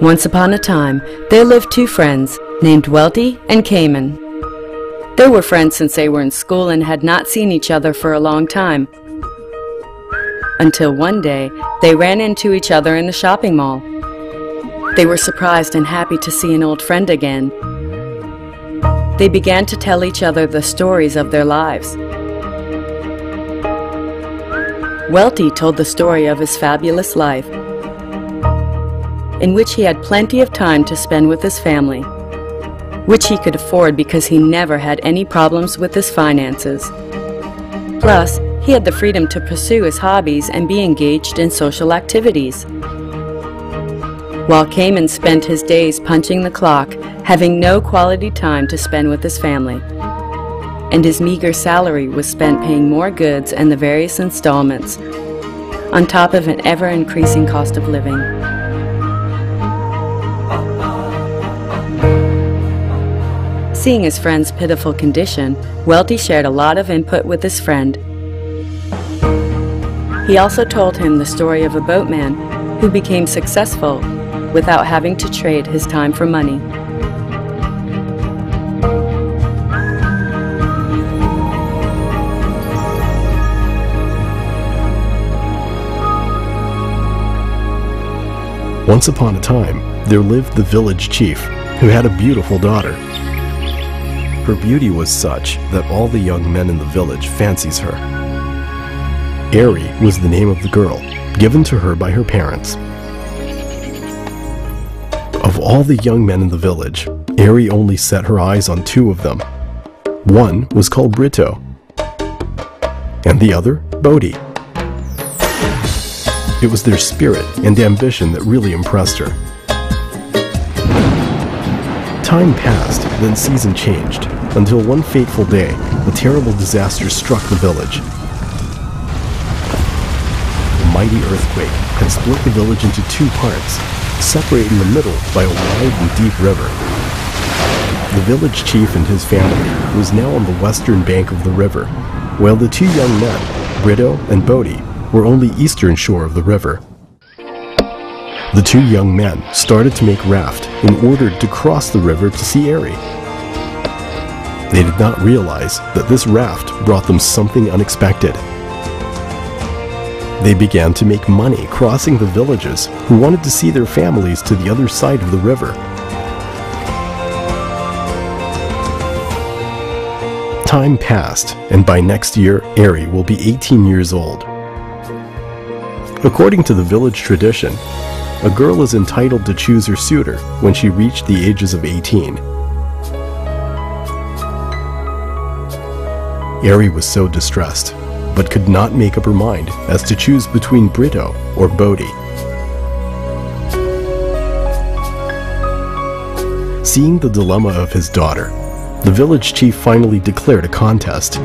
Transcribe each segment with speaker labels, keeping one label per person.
Speaker 1: Once upon a time, there lived two friends named Welty and Karmen. They were friends since they were in school and had not seen each other for a long time. Until one day, they ran into each other in the shopping mall. They were surprised and happy to see an old friend again. They began to tell each other the stories of their lives. Welty told the story of his fabulous life, in which he had plenty of time to spend with his family, which he could afford because he never had any problems with his finances. Plus, he had the freedom to pursue his hobbies and be engaged in social activities. While Karmen spent his days punching the clock, having no quality time to spend with his family, and his meager salary was spent paying more goods and the various installments, on top of an ever-increasing cost of living. Seeing his friend's pitiful condition, Welty shared a lot of input with his friend. He also told him the story of a boatman who became successful without having to trade his time for money.
Speaker 2: Once upon a time, there lived the village chief, who had a beautiful daughter. Her beauty was such that all the young men in the village fancies her. Ari was the name of the girl, given to her by her parents. Of all the young men in the village, Ari only set her eyes on two of them. One was called Brito, and the other, Bodhi. It was their spirit and ambition that really impressed her. Time passed, then season changed, until one fateful day, a terrible disaster struck the village. A mighty earthquake had split the village into two parts, separated in the middle by a wide and deep river. The village chief and his family was now on the western bank of the river, while the two young men, Brito and Bodhi, were on the eastern shore of the river. The two young men started to make raft in order to cross the river to see Ari. They did not realize that this raft brought them something unexpected. They began to make money crossing the villages who wanted to see their families to the other side of the river. Time passed, and by next year, Ari will be 18 years old. According to the village tradition, a girl is entitled to choose her suitor when she reached the ages of 18. Ari was so distressed, but could not make up her mind as to choose between Brito or Bodhi. Seeing the dilemma of his daughter, the village chief finally declared a contest.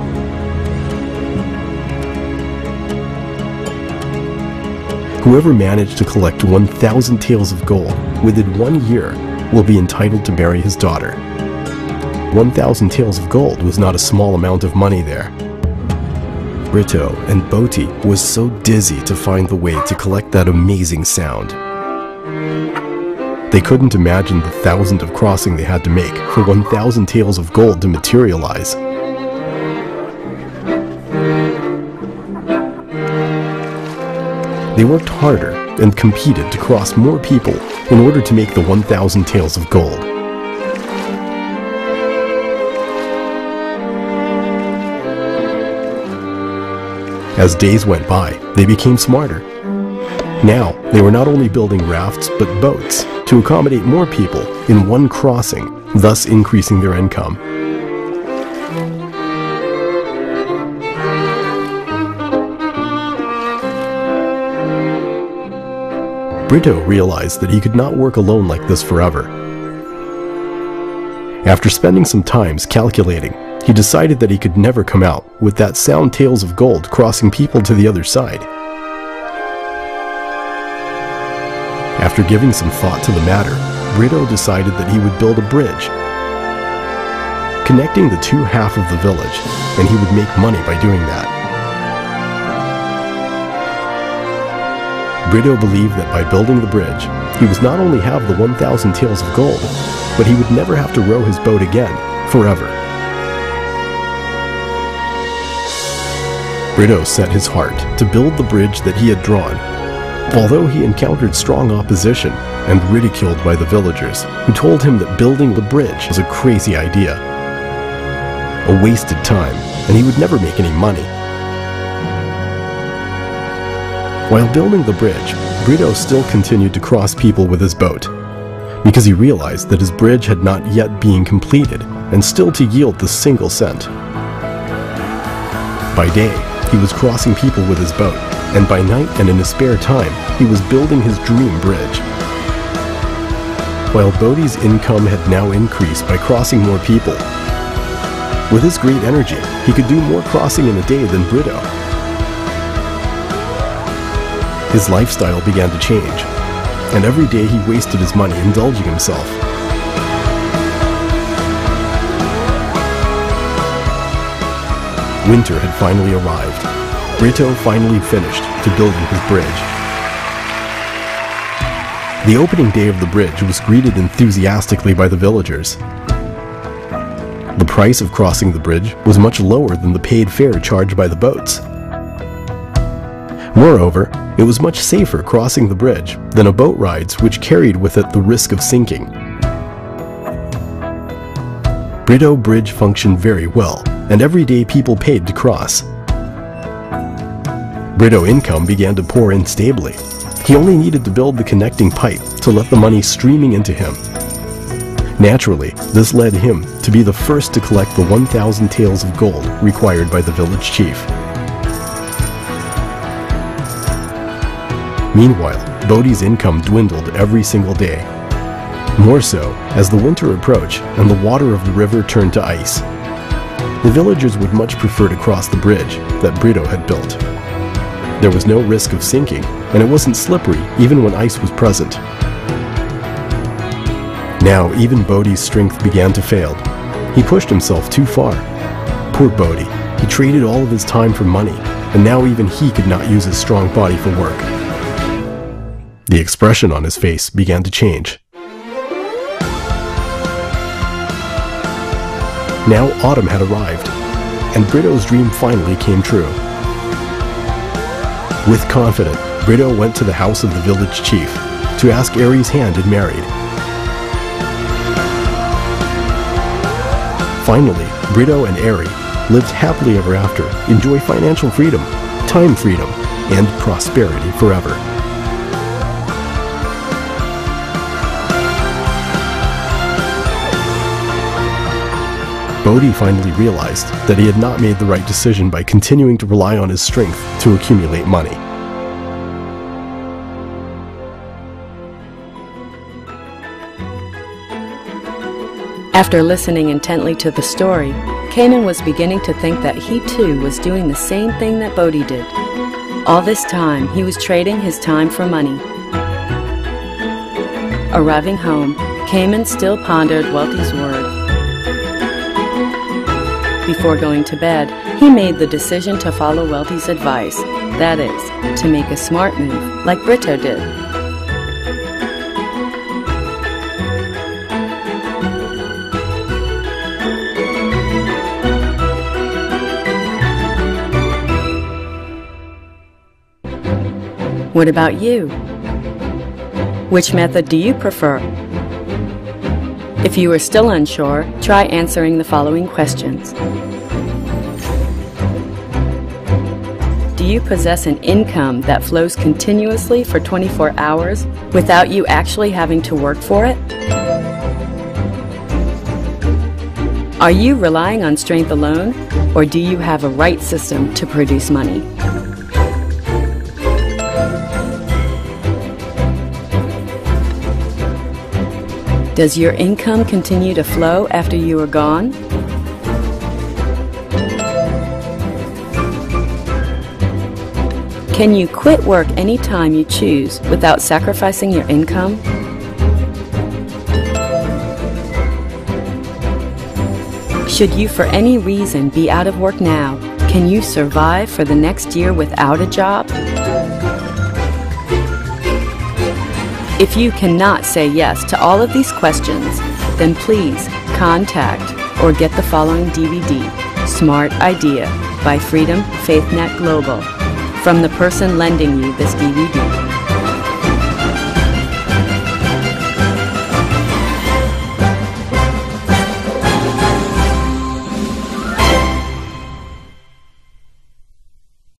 Speaker 2: Whoever managed to collect 1,000 taels of gold within 1 year will be entitled to marry his daughter. 1,000 taels of gold was not a small amount of money there. Brito and Bodhi was so dizzy to find the way to collect that amazing sound. They couldn't imagine the thousands of crossing they had to make for 1,000 taels of gold to materialize. They worked harder and competed to cross more people in order to make the 1,000 taels of gold. As days went by, they became smarter. Now, they were not only building rafts, but boats to accommodate more people in one crossing, thus increasing their income. Brito realized that he could not work alone like this forever. After spending some time calculating, he decided that he could never come out with that sound tails of gold crossing people to the other side. After giving some thought to the matter, Brito decided that he would build a bridge, connecting the two halves of the village, and he would make money by doing that. Brito believed that by building the bridge, he was not only have the 1,000 taels of gold, but he would never have to row his boat again, forever. Brito set his heart to build the bridge that he had drawn, although he encountered strong opposition and ridiculed by the villagers, who told him that building the bridge was a crazy idea, a wasted time, and he would never make any money. While building the bridge, Brito still continued to cross people with his boat, because he realized that his bridge had not yet been completed and still to yield the single cent. By day, he was crossing people with his boat, and by night and in his spare time, he was building his dream bridge. While Bodhi's income had now increased by crossing more people, with his great energy, he could do more crossing in a day than Brito. His lifestyle began to change, and every day he wasted his money indulging himself. Winter had finally arrived. Brito finally finished to building his bridge. The opening day of the bridge was greeted enthusiastically by the villagers. The price of crossing the bridge was much lower than the paid fare charged by the boats. Moreover, it was much safer crossing the bridge than a boat rides which carried with it the risk of sinking. Brito Bridge functioned very well, and every day people paid to cross. Brito income began to pour in stably. He only needed to build the connecting pipe to let the money streaming into him. Naturally, this led him to be the first to collect the 1,000 taels of gold required by the village chief. Meanwhile, Bodhi's income dwindled every single day. More so as the winter approached and the water of the river turned to ice. The villagers would much prefer to cross the bridge that Brito had built. There was no risk of sinking, and it wasn't slippery even when ice was present. Now even Bodhi's strength began to fail. He pushed himself too far. Poor Bodhi, he traded all of his time for money, and now even he could not use his strong body for work. The expression on his face began to change. Now autumn had arrived, and Brito's dream finally came true. With confidence, Brito went to the house of the village chief to ask Ari's hand in marriage. Finally, Brito and Ari lived happily ever after, enjoy financial freedom, time freedom, and prosperity forever. Bodhi finally realized that he had not made the right decision by continuing to rely on his strength to accumulate money.
Speaker 1: After listening intently to the story, Cayman was beginning to think that he too was doing the same thing that Bodhi did. All this time, he was trading his time for money. Arriving home, Cayman still pondered Welty's word. Before going to bed, he made the decision to follow Welty's advice, that is, to make a smart move like Brito did. What about you? Which method do you prefer? If you are still unsure, try answering the following questions. Do you possess an income that flows continuously for 24 hours without you actually having to work for it? Are you relying on strength alone, or do you have a right system to produce money? Does your income continue to flow after you are gone? Can you quit work anytime you choose without sacrificing your income? Should you for any reason be out of work now, can you survive for the next year without a job? If you cannot say yes to all of these questions, then please contact or get the following DVD, Smart Idea by Freedom Faith Net Global, from the person lending you this DVD.